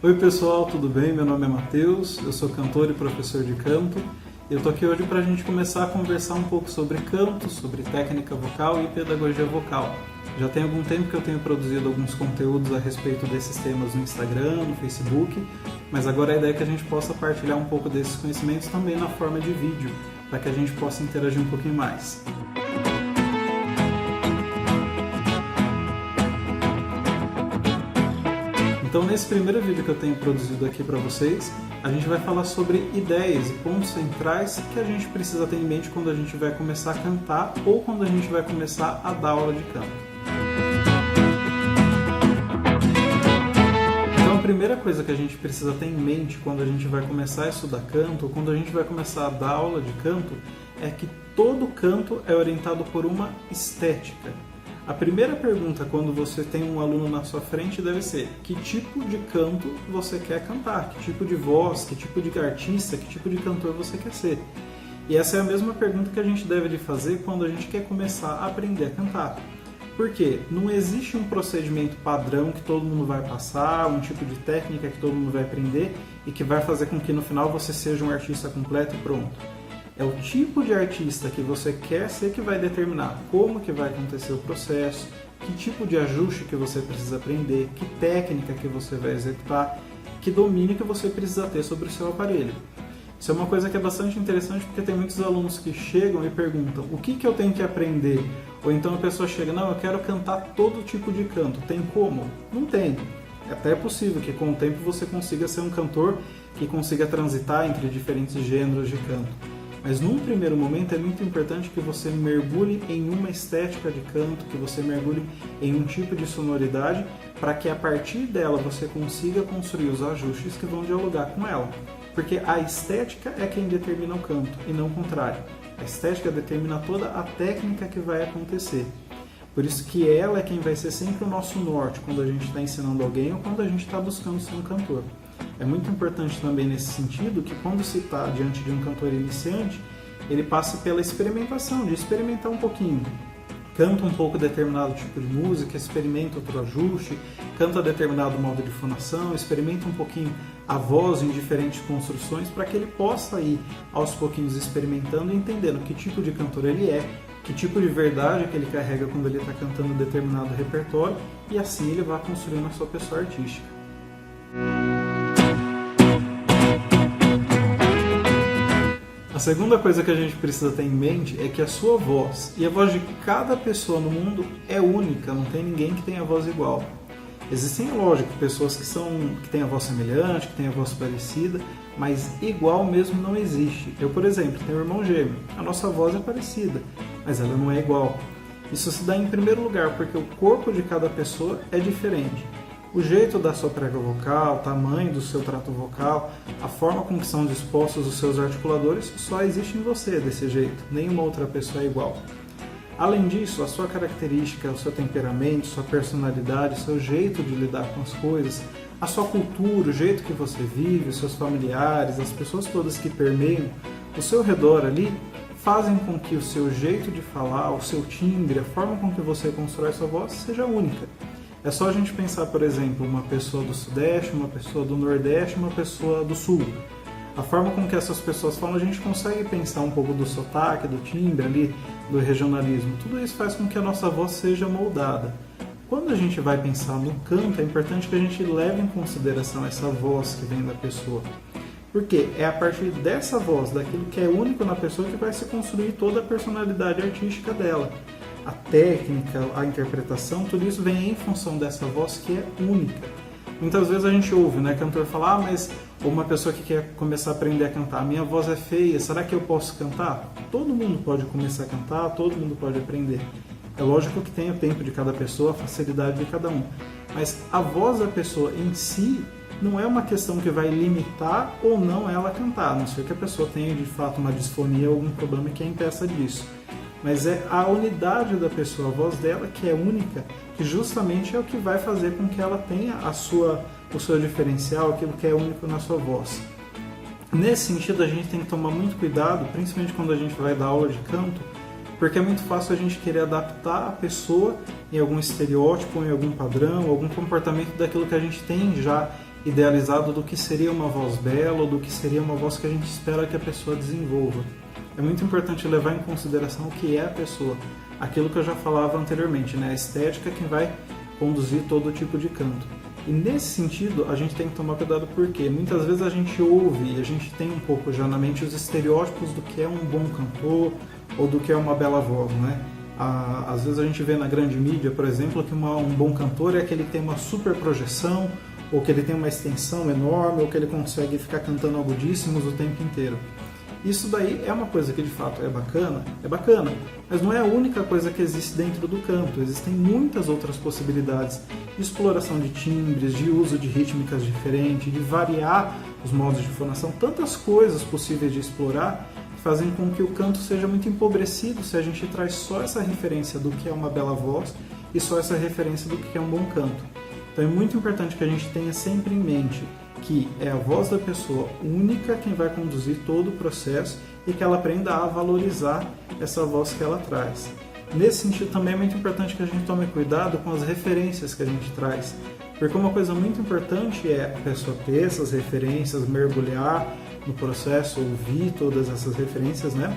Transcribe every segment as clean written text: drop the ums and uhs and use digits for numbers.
Oi pessoal, tudo bem? Meu nome é Matheus, eu sou cantor e professor de canto. Eu tô aqui hoje para a gente começar a conversar um pouco sobre canto, sobre técnica vocal e pedagogia vocal. Já tem algum tempo que eu tenho produzido alguns conteúdos a respeito desses temas no Instagram, no Facebook, mas agora a ideia é que a gente possa partilhar um pouco desses conhecimentos também na forma de vídeo, para que a gente possa interagir um pouquinho mais. Então, nesse primeiro vídeo que eu tenho produzido aqui para vocês, a gente vai falar sobre ideias e pontos centrais que a gente precisa ter em mente quando a gente vai começar a cantar ou quando a gente vai começar a dar aula de canto. Então, a primeira coisa que a gente precisa ter em mente quando a gente vai começar a estudar canto ou quando a gente vai começar a dar aula de canto é que todo canto é orientado por uma estética. A primeira pergunta quando você tem um aluno na sua frente deve ser: que tipo de canto você quer cantar? Que tipo de voz, que tipo de artista, que tipo de cantor você quer ser? E essa é a mesma pergunta que a gente deve de fazer quando a gente quer começar a aprender a cantar. Por quê? Não existe um procedimento padrão que todo mundo vai passar, um tipo de técnica que todo mundo vai aprender e que vai fazer com que no final você seja um artista completo e pronto. É o tipo de artista que você quer ser que vai determinar como que vai acontecer o processo, que tipo de ajuste que você precisa aprender, que técnica que você vai executar, que domínio que você precisa ter sobre o seu aparelho. Isso é uma coisa que é bastante interessante porque tem muitos alunos que chegam e perguntam: o que eu tenho que aprender? Ou então a pessoa chega: não, eu quero cantar todo tipo de canto, tem como? Não tem. Até é possível que com o tempo você consiga ser um cantor que consiga transitar entre diferentes gêneros de canto. Mas num primeiro momento é muito importante que você mergulhe em uma estética de canto, que você mergulhe em um tipo de sonoridade, para que a partir dela você consiga construir os ajustes que vão dialogar com ela. Porque a estética é quem determina o canto, e não o contrário. A estética determina toda a técnica que vai acontecer. Por isso que ela é quem vai ser sempre o nosso norte quando a gente está ensinando alguém ou quando a gente está buscando ser um cantor. É muito importante também nesse sentido que quando se está diante de um cantor iniciante, ele passe pela experimentação, de experimentar um pouquinho. Canta um pouco determinado tipo de música, experimenta outro ajuste, canta determinado modo de fonação, experimenta um pouquinho a voz em diferentes construções para que ele possa ir aos pouquinhos experimentando e entendendo que tipo de cantor ele é, que tipo de verdade que ele carrega quando ele está cantando determinado repertório e assim ele vai construindo a sua pessoa artística. A segunda coisa que a gente precisa ter em mente é que a sua voz e a voz de cada pessoa no mundo é única, não tem ninguém que tenha a voz igual. Existem, lógico, pessoas que têm a voz semelhante, que têm a voz parecida, mas igual mesmo não existe. Eu, por exemplo, tenho um irmão gêmeo, a nossa voz é parecida, mas ela não é igual. Isso se dá em primeiro lugar porque o corpo de cada pessoa é diferente. O jeito da sua prega vocal, o tamanho do seu trato vocal, a forma com que são dispostos os seus articuladores só existe em você desse jeito, nenhuma outra pessoa é igual. Além disso, a sua característica, o seu temperamento, sua personalidade, o seu jeito de lidar com as coisas, a sua cultura, o jeito que você vive, os seus familiares, as pessoas todas que permeiam o seu redor ali, fazem com que o seu jeito de falar, o seu timbre, a forma com que você constrói sua voz seja única. É só a gente pensar, por exemplo, uma pessoa do Sudeste, uma pessoa do Nordeste, uma pessoa do Sul. A forma com que essas pessoas falam, a gente consegue pensar um pouco do sotaque, do timbre ali, do regionalismo. Tudo isso faz com que a nossa voz seja moldada. Quando a gente vai pensar no canto, é importante que a gente leve em consideração essa voz que vem da pessoa. Porque é a partir dessa voz, daquilo que é único na pessoa, que vai se construir toda a personalidade artística dela. A técnica, a interpretação, tudo isso vem em função dessa voz que é única. Muitas vezes a gente ouve, né, cantor falar: mas uma pessoa que quer começar a aprender a cantar, minha voz é feia, será que eu posso cantar? Todo mundo pode começar a cantar, todo mundo pode aprender. É lógico que tem o tempo de cada pessoa, a facilidade de cada um. Mas a voz da pessoa em si não é uma questão que vai limitar ou não ela cantar, a não ser que a pessoa tenha de fato uma disfonia ou algum problema que a impeça disso. Mas é a unidade da pessoa, a voz dela que é única, que justamente é o que vai fazer com que ela tenha o seu diferencial, aquilo que é único na sua voz. Nesse sentido, a gente tem que tomar muito cuidado, principalmente quando a gente vai dar aula de canto, porque é muito fácil a gente querer adaptar a pessoa em algum estereótipo, em algum padrão, algum comportamento daquilo que a gente tem já idealizado do que seria uma voz bela ou do que seria uma voz que a gente espera que a pessoa desenvolva. É muito importante levar em consideração o que é a pessoa, aquilo que eu já falava anteriormente, né? A estética é quem vai conduzir todo tipo de canto. E nesse sentido, a gente tem que tomar cuidado porque muitas vezes a gente ouve e a gente tem um pouco já na mente os estereótipos do que é um bom cantor ou do que é uma bela voz, né? Às vezes a gente vê na grande mídia, por exemplo, que um bom cantor é aquele que tem uma super projeção, ou que ele tem uma extensão enorme, ou que ele consegue ficar cantando agudíssimos o tempo inteiro. Isso daí é uma coisa que de fato é bacana, mas não é a única coisa que existe dentro do canto. Existem muitas outras possibilidades de exploração de timbres, de uso de rítmicas diferentes, de variar os modos de fonação, tantas coisas possíveis de explorar que fazem com que o canto seja muito empobrecido se a gente traz só essa referência do que é uma bela voz e só essa referência do que é um bom canto. Então é muito importante que a gente tenha sempre em mente que é a voz da pessoa única quem vai conduzir todo o processo e que ela aprenda a valorizar essa voz que ela traz. Nesse sentido também é muito importante que a gente tome cuidado com as referências que a gente traz, porque uma coisa muito importante é a pessoa ter essas referências, mergulhar no processo, ouvir todas essas referências, né?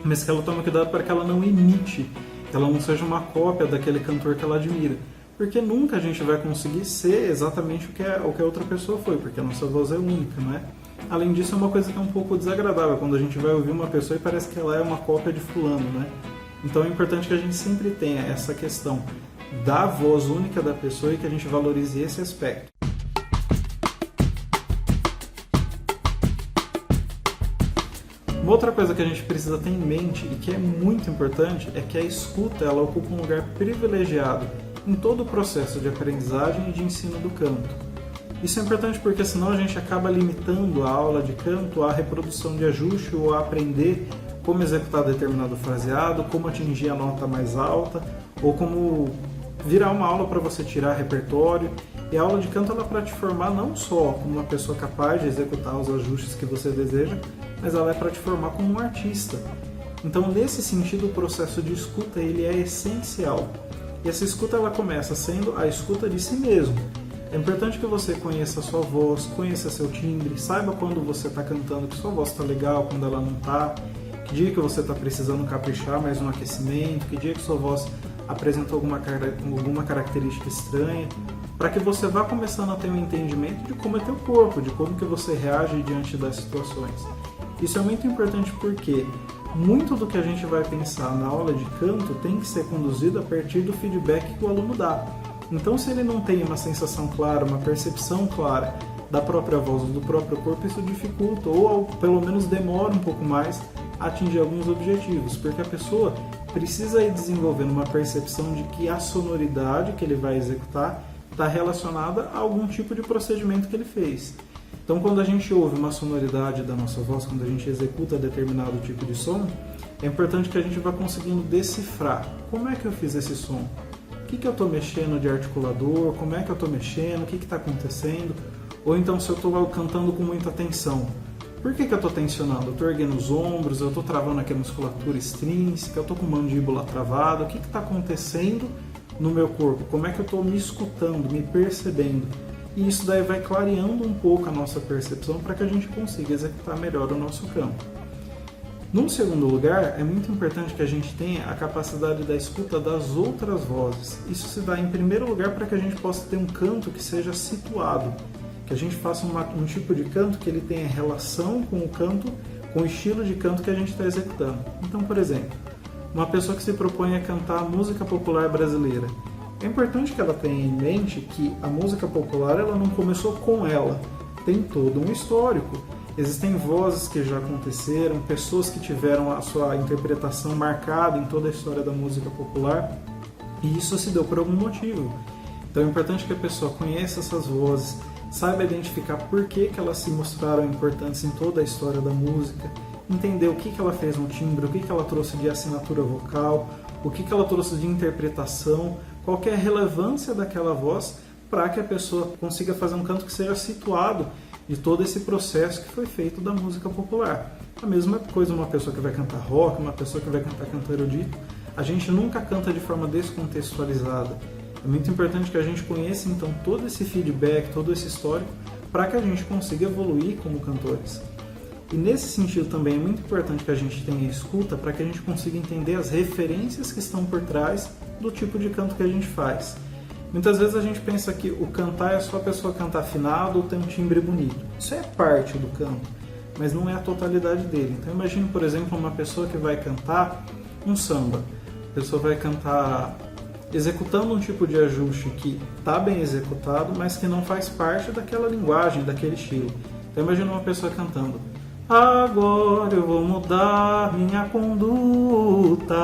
Mas que ela tome cuidado para que ela não imite, que ela não seja uma cópia daquele cantor que ela admira. Porque nunca a gente vai conseguir ser exatamente o que a outra pessoa foi, porque a nossa voz é única, não é? Além disso, é uma coisa que é um pouco desagradável, quando a gente vai ouvir uma pessoa e parece que ela é uma cópia de fulano, né? Então é importante que a gente sempre tenha essa questão da voz única da pessoa e que a gente valorize esse aspecto. Uma outra coisa que a gente precisa ter em mente e que é muito importante é que a escuta ela ocupa um lugar privilegiado em todo o processo de aprendizagem e de ensino do canto. Isso é importante porque senão a gente acaba limitando a aula de canto à reprodução de ajuste ou a aprender como executar determinado fraseado, como atingir a nota mais alta ou como virar uma aula para você tirar repertório. E a aula de canto ela é para te formar não só como uma pessoa capaz de executar os ajustes que você deseja, mas ela é para te formar como um artista. Então, nesse sentido, o processo de escuta ele é essencial. E essa escuta ela começa sendo a escuta de si mesmo. É importante que você conheça a sua voz, conheça seu timbre, saiba quando você está cantando que sua voz está legal, quando ela não está, que dia que você está precisando caprichar mais um aquecimento, que dia que sua voz apresentou alguma característica estranha, para que você vá começando a ter um entendimento de como é teu corpo, de como que você reage diante das situações. Isso é muito importante porque muito do que a gente vai pensar na aula de canto tem que ser conduzido a partir do feedback que o aluno dá. Então, se ele não tem uma sensação clara, uma percepção clara da própria voz ou do próprio corpo, isso dificulta ou pelo menos demora um pouco mais a atingir alguns objetivos, porque a pessoa precisa ir desenvolvendo uma percepção de que a sonoridade que ele vai executar está relacionada a algum tipo de procedimento que ele fez. Então, quando a gente ouve uma sonoridade da nossa voz, quando a gente executa determinado tipo de som, é importante que a gente vá conseguindo decifrar como é que eu fiz esse som, o que eu estou mexendo de articulador, como é que eu estou mexendo, o que está acontecendo, ou então se eu estou cantando com muita tensão, por que eu estou tensionando? Eu estou erguendo os ombros, eu estou travando aqui a musculatura extrínseca, eu estou com a mandíbula travada, o que está acontecendo no meu corpo, como é que eu estou me escutando, me percebendo. E isso daí vai clareando um pouco a nossa percepção para que a gente consiga executar melhor o nosso canto. Num segundo lugar, é muito importante que a gente tenha a capacidade da escuta das outras vozes. Isso se dá em primeiro lugar para que a gente possa ter um canto que seja situado, que a gente faça um tipo de canto que ele tenha relação com o canto, com o estilo de canto que a gente está executando. Então, por exemplo, uma pessoa que se propõe a cantar música popular brasileira, é importante que ela tenha em mente que a música popular ela não começou com ela, tem todo um histórico. Existem vozes que já aconteceram, pessoas que tiveram a sua interpretação marcada em toda a história da música popular, e isso se deu por algum motivo. Então é importante que a pessoa conheça essas vozes, saiba identificar por que elas se mostraram importantes em toda a história da música, entender o que ela fez no timbre, o que ela trouxe de assinatura vocal, o que ela trouxe de interpretação, qual que é a relevância daquela voz para que a pessoa consiga fazer um canto que seja situado de todo esse processo que foi feito da música popular. A mesma coisa uma pessoa que vai cantar rock, uma pessoa que vai cantar canto erudito, a gente nunca canta de forma descontextualizada. É muito importante que a gente conheça então todo esse feedback, todo esse histórico, para que a gente consiga evoluir como cantores. E nesse sentido também é muito importante que a gente tenha escuta para que a gente consiga entender as referências que estão por trás do tipo de canto que a gente faz. Muitas vezes a gente pensa que o cantar é só a pessoa cantar afinado ou ter um timbre bonito. Isso é parte do canto, mas não é a totalidade dele. Então imagine, por exemplo, uma pessoa que vai cantar um samba. A pessoa vai cantar executando um tipo de ajuste que está bem executado, mas que não faz parte daquela linguagem, daquele estilo. Então imagine uma pessoa cantando: agora eu vou mudar minha conduta.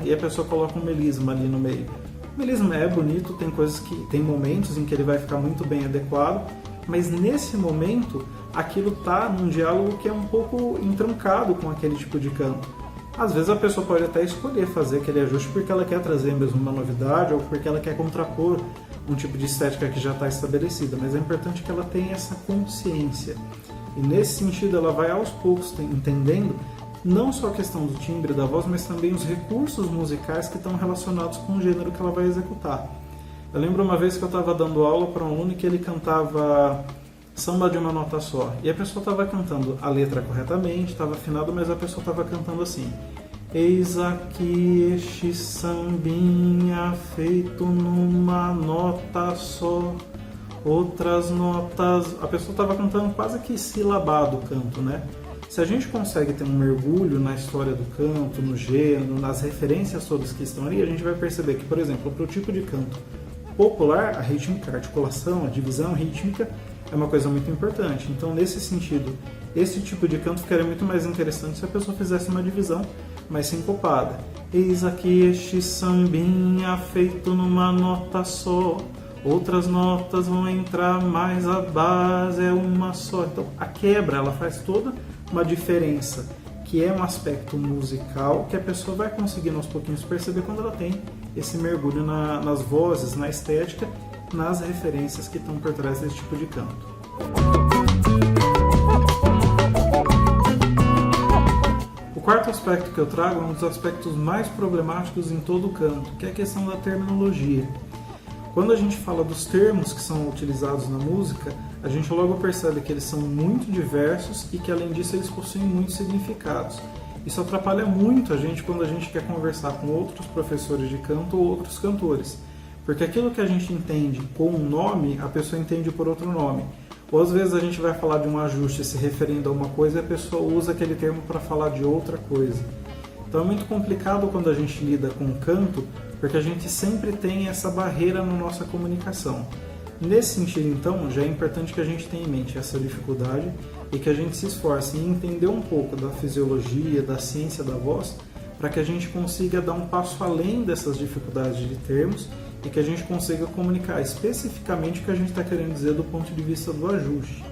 E a pessoa coloca um melisma ali no meio. O melisma é bonito, tem momentos em que ele vai ficar muito bem adequado, mas nesse momento aquilo está num diálogo que é um pouco entroncado com aquele tipo de canto. Às vezes a pessoa pode até escolher fazer aquele ajuste porque ela quer trazer mesmo uma novidade ou porque ela quer contrapor um tipo de estética que já está estabelecida, mas é importante que ela tenha essa consciência. E nesse sentido ela vai aos poucos entendendo não só a questão do timbre da voz, mas também os recursos musicais que estão relacionados com o gênero que ela vai executar. Eu lembro uma vez que eu estava dando aula para um aluno que ele cantava samba de uma nota só. E a pessoa estava cantando a letra corretamente, estava afinado, mas a pessoa estava cantando assim: eis aqui este sambinha feito numa nota só, outras notas... A pessoa estava cantando quase que silabado o canto, né? Se a gente consegue ter um mergulho na história do canto, no gênero, nas referências todas que estão ali, a gente vai perceber que, por exemplo, para o tipo de canto popular, a rítmica, a articulação, a divisão rítmica é uma coisa muito importante. Então, nesse sentido, esse tipo de canto ficaria muito mais interessante se a pessoa fizesse uma divisão mais sincopada. Eis aqui este sambinha feito numa nota só, outras notas vão entrar, mas a base é uma só. Então, a quebra, ela faz toda uma diferença, que é um aspecto musical que a pessoa vai conseguindo aos pouquinhos perceber quando ela tem esse mergulho nas vozes, na estética, nas referências que estão por trás desse tipo de canto. O quarto aspecto que eu trago é um dos aspectos mais problemáticos em todo o canto, que é a questão da terminologia. Quando a gente fala dos termos que são utilizados na música, a gente logo percebe que eles são muito diversos e que, além disso, eles possuem muitos significados. Isso atrapalha muito a gente quando a gente quer conversar com outros professores de canto ou outros cantores, porque aquilo que a gente entende com um nome, a pessoa entende por outro nome. Ou às vezes a gente vai falar de um ajuste se referindo a uma coisa e a pessoa usa aquele termo para falar de outra coisa. Então é muito complicado quando a gente lida com o canto, porque a gente sempre tem essa barreira na nossa comunicação. Nesse sentido, então, já é importante que a gente tenha em mente essa dificuldade e que a gente se esforce em entender um pouco da fisiologia, da ciência da voz, para que a gente consiga dar um passo além dessas dificuldades de termos e que a gente consiga comunicar especificamente o que a gente está querendo dizer do ponto de vista do ajuste.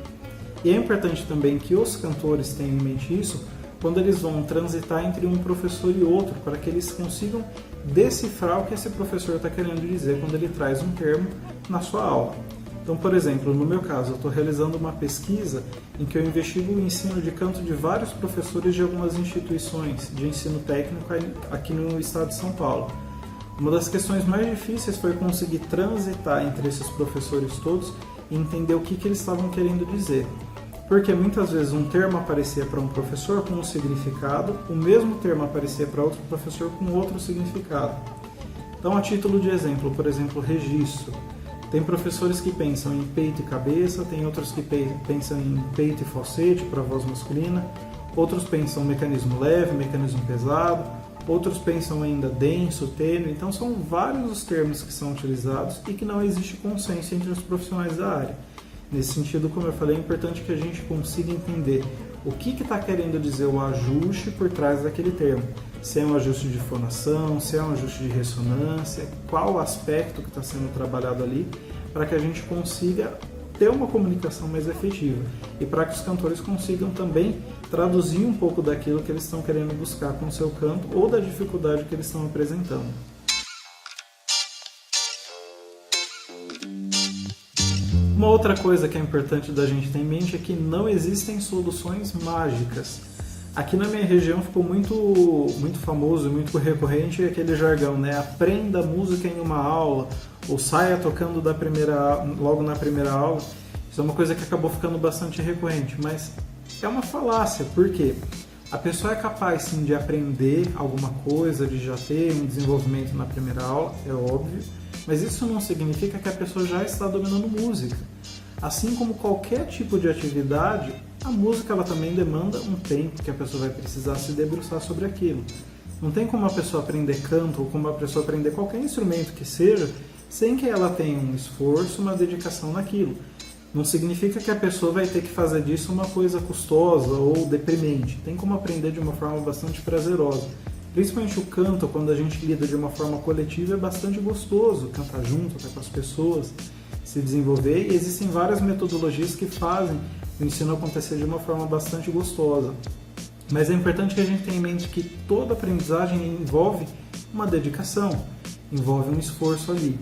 E é importante também que os cantores tenham em mente isso quando eles vão transitar entre um professor e outro, para que eles consigam decifrar o que esse professor está querendo dizer quando ele traz um termo na sua aula. Então, por exemplo, no meu caso, eu estou realizando uma pesquisa em que eu investigo o ensino de canto de vários professores de algumas instituições de ensino técnico aqui no estado de São Paulo. Uma das questões mais difíceis foi conseguir transitar entre esses professores todos e entender o que eles estavam querendo dizer. Porque muitas vezes um termo aparecia para um professor com um significado, o mesmo termo aparecia para outro professor com outro significado. Então, a título de exemplo, por exemplo, registro. Tem professores que pensam em peito e cabeça, tem outros que pensam em peito e falsete para a voz masculina, outros pensam mecanismo leve, mecanismo pesado, outros pensam ainda denso, tênue. Então, são vários os termos que são utilizados e que não existe consenso entre os profissionais da área. Nesse sentido, como eu falei, é importante que a gente consiga entender o que está querendo dizer o ajuste por trás daquele termo. Se é um ajuste de fonação, se é um ajuste de ressonância, qual o aspecto que está sendo trabalhado ali, para que a gente consiga ter uma comunicação mais efetiva e para que os cantores consigam também traduzir um pouco daquilo que eles estão querendo buscar com o seu canto ou da dificuldade que eles estão apresentando. Uma outra coisa que é importante da gente ter em mente é que não existem soluções mágicas. Aqui na minha região ficou muito famoso, muito recorrente aquele jargão, né? Aprenda música em uma aula, ou saia tocando logo na primeira aula. Isso é uma coisa que acabou ficando bastante recorrente, mas é uma falácia, porque a pessoa é capaz sim de aprender alguma coisa, de já ter um desenvolvimento na primeira aula, é óbvio, mas isso não significa que a pessoa já está dominando música. Assim como qualquer tipo de atividade, a música ela também demanda um tempo que a pessoa vai precisar se debruçar sobre aquilo. Não tem como a pessoa aprender canto ou como a pessoa aprender qualquer instrumento que seja, sem que ela tenha um esforço, uma dedicação naquilo. Não significa que a pessoa vai ter que fazer disso uma coisa custosa ou deprimente. Tem como aprender de uma forma bastante prazerosa. Principalmente o canto, quando a gente lida de uma forma coletiva, é bastante gostoso cantar junto até com as pessoas, se desenvolver. E existem várias metodologias que fazem o ensino acontecer de uma forma bastante gostosa. Mas é importante que a gente tenha em mente que toda aprendizagem envolve uma dedicação, envolve um esforço ali.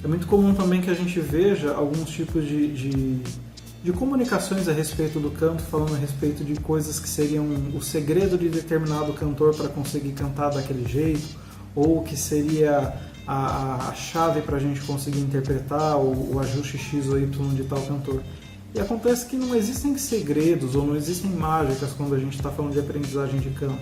É muito comum também que a gente veja alguns tipos de comunicações a respeito do canto, falando a respeito de coisas que seriam o segredo de determinado cantor para conseguir cantar daquele jeito, ou que seria a chave para a gente conseguir interpretar o ajuste X ou Y de tal cantor. E acontece que não existem segredos ou não existem mágicas quando a gente está falando de aprendizagem de canto.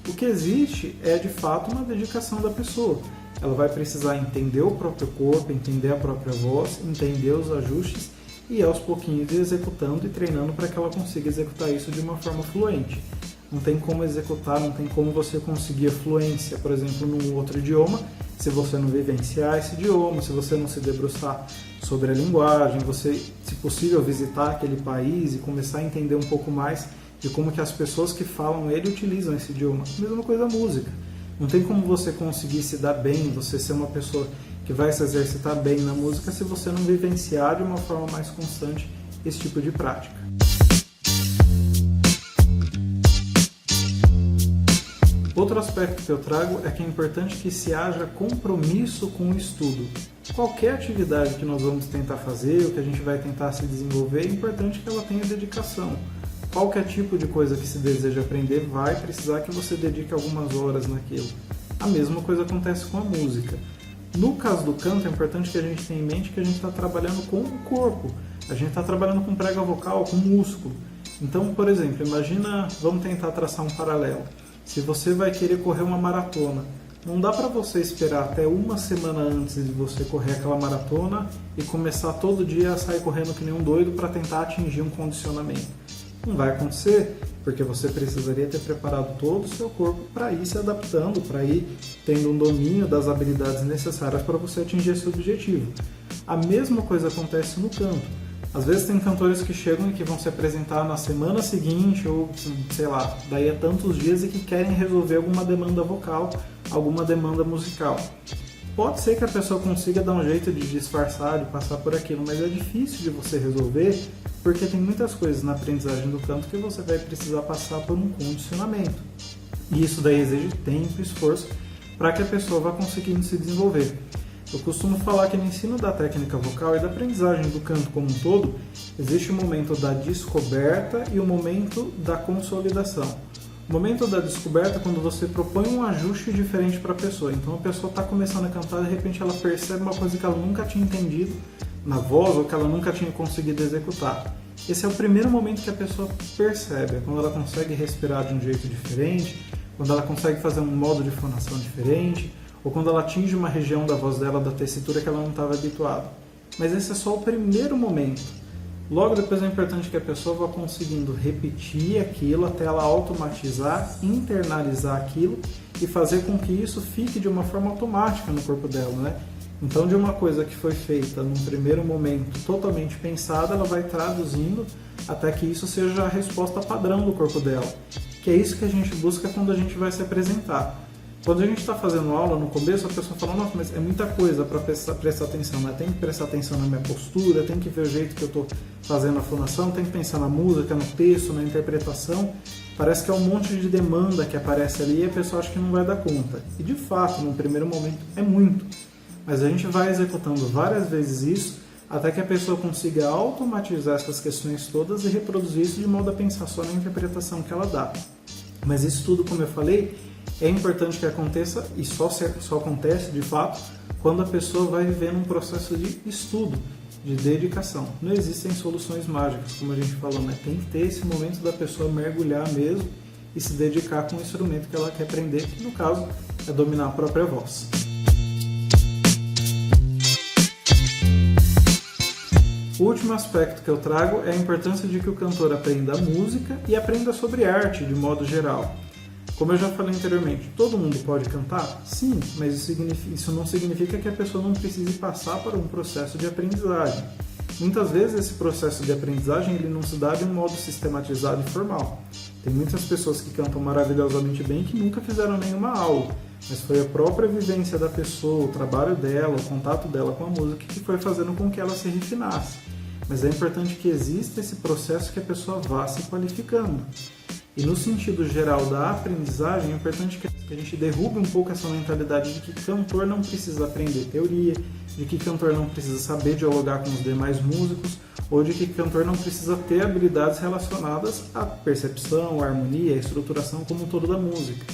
O que existe é, de fato, uma dedicação da pessoa. Ela vai precisar entender o próprio corpo, entender a própria voz, entender os ajustes e, aos pouquinhos, ir executando e treinando para que ela consiga executar isso de uma forma fluente. Não tem como executar, não tem como você conseguir a fluência, por exemplo, num outro idioma, se você não vivenciar esse idioma, se você não se debruçar sobre a linguagem, você, se possível, visitar aquele país e começar a entender um pouco mais de como que as pessoas que falam ele utilizam esse idioma. Mesma coisa a música. Não tem como você conseguir se dar bem, você ser uma pessoa que vai se exercitar bem na música se você não vivenciar de uma forma mais constante esse tipo de prática. Outro aspecto que eu trago é que é importante que se haja compromisso com o estudo. Qualquer atividade que nós vamos tentar fazer, ou que a gente vai tentar se desenvolver, é importante que ela tenha dedicação. Qualquer tipo de coisa que se deseja aprender vai precisar que você dedique algumas horas naquilo. A mesma coisa acontece com a música. No caso do canto, é importante que a gente tenha em mente que a gente está trabalhando com o corpo. A gente está trabalhando com prega vocal, com músculo. Então, por exemplo, imagina, vamos tentar traçar um paralelo. Se você vai querer correr uma maratona, não dá para você esperar até uma semana antes de você correr aquela maratona e começar todo dia a sair correndo que nem um doido para tentar atingir um condicionamento. Não vai acontecer, porque você precisaria ter preparado todo o seu corpo para ir se adaptando, para ir tendo um domínio das habilidades necessárias para você atingir esse objetivo. A mesma coisa acontece no canto. Às vezes tem cantores que chegam e que vão se apresentar na semana seguinte, ou sei lá, daí a tantos dias e que querem resolver alguma demanda vocal, alguma demanda musical. Pode ser que a pessoa consiga dar um jeito de disfarçar, de passar por aquilo, mas é difícil de você resolver, porque tem muitas coisas na aprendizagem do canto que você vai precisar passar por um condicionamento. E isso daí exige tempo e esforço para que a pessoa vá conseguindo se desenvolver. Eu costumo falar que no ensino da técnica vocal e da aprendizagem do canto como um todo, existe o momento da descoberta e o momento da consolidação. O momento da descoberta é quando você propõe um ajuste diferente para a pessoa. Então a pessoa está começando a cantar e de repente ela percebe uma coisa que ela nunca tinha entendido na voz ou que ela nunca tinha conseguido executar. Esse é o primeiro momento que a pessoa percebe, é quando ela consegue respirar de um jeito diferente, quando ela consegue fazer um modo de fonação diferente, ou quando ela atinge uma região da voz dela, da tessitura que ela não estava habituada. Mas esse é só o primeiro momento. Logo depois é importante que a pessoa vá conseguindo repetir aquilo até ela automatizar, internalizar aquilo e fazer com que isso fique de uma forma automática no corpo dela, né? Então, de uma coisa que foi feita num primeiro momento totalmente pensada, ela vai traduzindo até que isso seja a resposta padrão do corpo dela. Que é isso que a gente busca quando a gente vai se apresentar. Quando a gente está fazendo aula, no começo a pessoa fala, nossa, mas é muita coisa para prestar atenção, né? Tem que prestar atenção na minha postura, tem que ver o jeito que eu estou fazendo a fonação, tem que pensar na música, no texto, na interpretação. Parece que é um monte de demanda que aparece ali e a pessoa acha que não vai dar conta. E de fato, no primeiro momento, é muito. Mas a gente vai executando várias vezes isso até que a pessoa consiga automatizar essas questões todas e reproduzir isso de modo a pensar só na interpretação que ela dá. Mas isso tudo, como eu falei, é importante que aconteça e só acontece de fato quando a pessoa vai vivendo um processo de estudo. de dedicação. Não existem soluções mágicas, como a gente falou, né? Tem que ter esse momento da pessoa mergulhar mesmo e se dedicar com o instrumento que ela quer aprender, que no caso é dominar a própria voz. O último aspecto que eu trago é a importância de que o cantor aprenda música e aprenda sobre arte de modo geral. Como eu já falei anteriormente, todo mundo pode cantar? Sim, mas isso não significa que a pessoa não precise passar por um processo de aprendizagem. Muitas vezes esse processo de aprendizagem ele não se dá de um modo sistematizado e formal. Tem muitas pessoas que cantam maravilhosamente bem que nunca fizeram nenhuma aula, mas foi a própria vivência da pessoa, o trabalho dela, o contato dela com a música que foi fazendo com que ela se refinasse. Mas é importante que exista esse processo que a pessoa vá se qualificando. E no sentido geral da aprendizagem, é importante que a gente derrube um pouco essa mentalidade de que cantor não precisa aprender teoria, de que cantor não precisa saber dialogar com os demais músicos, ou de que cantor não precisa ter habilidades relacionadas à percepção, à harmonia, à estruturação como um todo da música.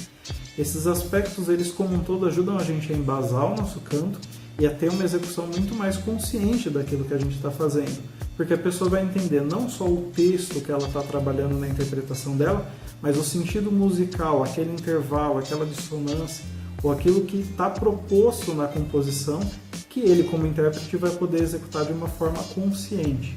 Esses aspectos, eles como um todo, ajudam a gente a embasar o nosso canto e a ter uma execução muito mais consciente daquilo que a gente está fazendo. Porque a pessoa vai entender não só o texto que ela está trabalhando na interpretação dela, mas o sentido musical, aquele intervalo, aquela dissonância, ou aquilo que está proposto na composição, que ele, como intérprete, vai poder executar de uma forma consciente.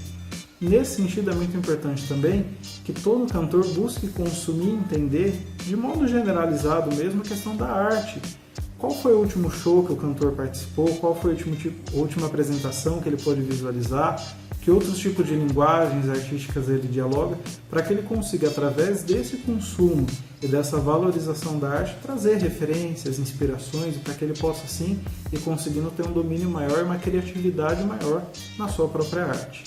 Nesse sentido, é muito importante também que todo cantor busque consumir e entender, de modo generalizado mesmo, a questão da arte. Qual foi o último show que o cantor participou? Qual foi a última apresentação que ele pôde visualizar? Que outros tipos de linguagens artísticas ele dialoga? Para que ele consiga, através desse consumo e dessa valorização da arte, trazer referências, inspirações, para que ele possa, assim, ir conseguindo ter um domínio maior e uma criatividade maior na sua própria arte.